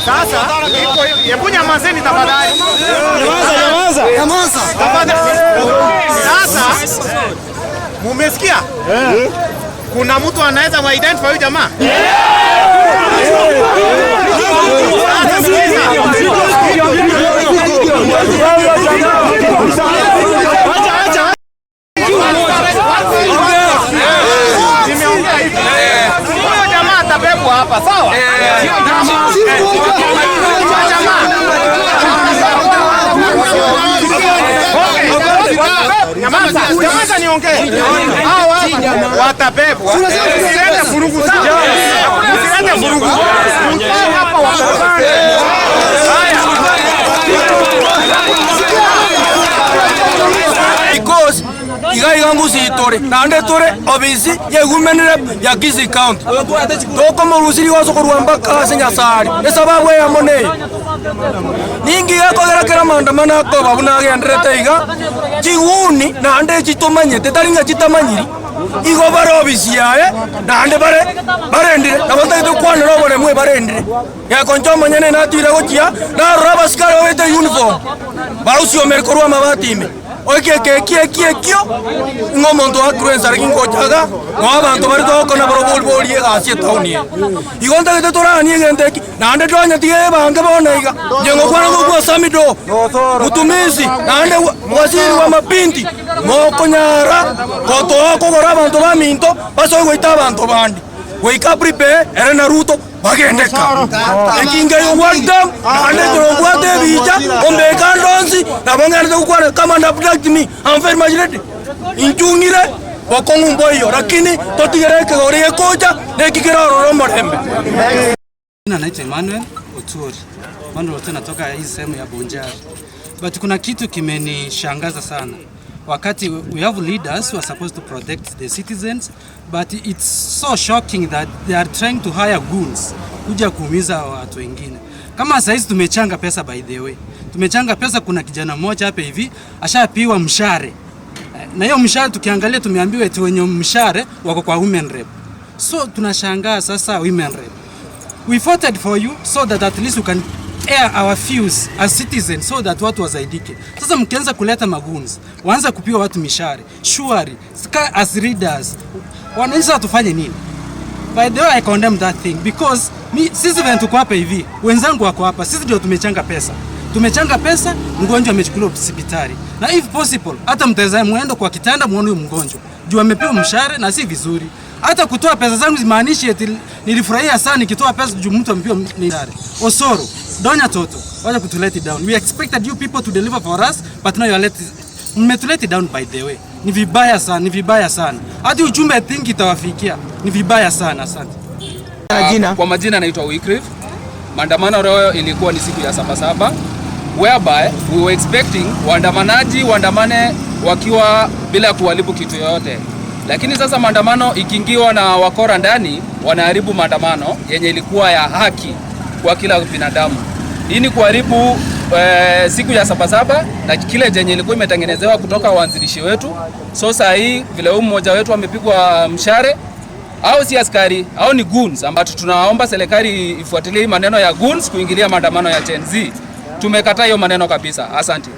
Sasa hebu nyamazeni tafadhali. Nyamaza. Sasa mumesikia? Kuna mtu anaweza mu-identify huyu jamaa? Hapa sawa? Nyamaza niongee. Hawa watabebwa. Usilete vurugu sawa? Usilete vurugu. Hapa wakabane. Haya. Because igai gangu sitore nande tore obisi ye women rep ya Kisii county doko morusiri waso kurwamba kase nyasari esababu ya mone ningi yako gerakera mandamana ko babuna gendrete iga jiuni nande chitomanyete taringa chitamanyiri igo baro obisi yae nande barendire nabonta to kwana robore mwe barendire ya konjo manyene na tira gochia na roba skaro wete uniform barusi omerkorwa mabatime oke kio ngomonto atruenza ringo chaga no abantu bari to kona boli asie tauni igonta gete torani ngende nande tonya tie bange bonaiga njengo kwana go samido mutumisi nande waziri wa mapinti mokonyara koto ko gora abantu baminto baso goita abantu bandi goika prepare era naruto bagendeka ekinga yo wardam nande to gwate bija ombeka ndonzi nabongana tukwana kama na protect me amfer majirete injungire bokongu mboyo lakini totigereke gore koja nekikira roromo rembe na naitwa Emmanuel Otuori wote natoka hii sehemu ya Bonjari but kuna kitu kimenishangaza sana wakati we have leaders who are supposed to protect the citizens but it's so shocking that they are trying to hire goons kuja kuumiza watu wengine. Kama saizi tumechanga pesa, by the way tumechanga pesa, kuna kijana mmoja hapa hivi ashapiwa mshare na hiyo mshare tukiangalia tumeambiwa eti wenye mshare wako kwa women rep. So tunashangaa sasa women rep. We voted for you so that at least you can air our views as citizens so that watu wazaidike. Sasa mkianza kuleta magoons, waanza kupiwa watu mishare, surely as readers, wanaweza tufanye nini? By the way, I condemn that thing because sisi ventu kwa hapa hivi, wenzangu wako hapa, sisi ndio tumechanga pesa. Tumechanga pesa, mgonjwa amechukuliwa hospitali. Na if possible, hata mtaweza muende kwa kitanda muone mgonjwa. Juu amepewa mshahara na si vizuri. Hata kutoa pesa zangu zimaanishi eti nilifurahia sana nikitoa pesa juu mtu amepewa mshahara. Osoro, Donya Toto, wacha kutuleti down. We expected you people to deliver for us, but now you are mmetuleti down by the way. Ni vibaya sana. Hadi ujumbe I think itawafikia. Ni vibaya sana, asante. Kwa majina naitwa Wycliffe. Maandamano leo ilikuwa ni siku ya Saba Saba, whereby we were expecting waandamane wakiwa bila kuharibu kitu yoyote. Lakini sasa maandamano ikiingiwa na wakora ndani, wanaharibu maandamano yenye ilikuwa ya haki kwa kila binadamu. Hii ni kuharibu siku ya Saba Saba na kile jenye ilikuwa imetengenezewa kutoka waanzilishi wetu. So saa hii vile huyu mmoja wetu amepigwa mshare, au si askari au ni goons, ambapo tunaomba serikali ifuatilie maneno ya goons kuingilia maandamano ya Gen Z. Tumekataa hiyo maneno kabisa. Asante.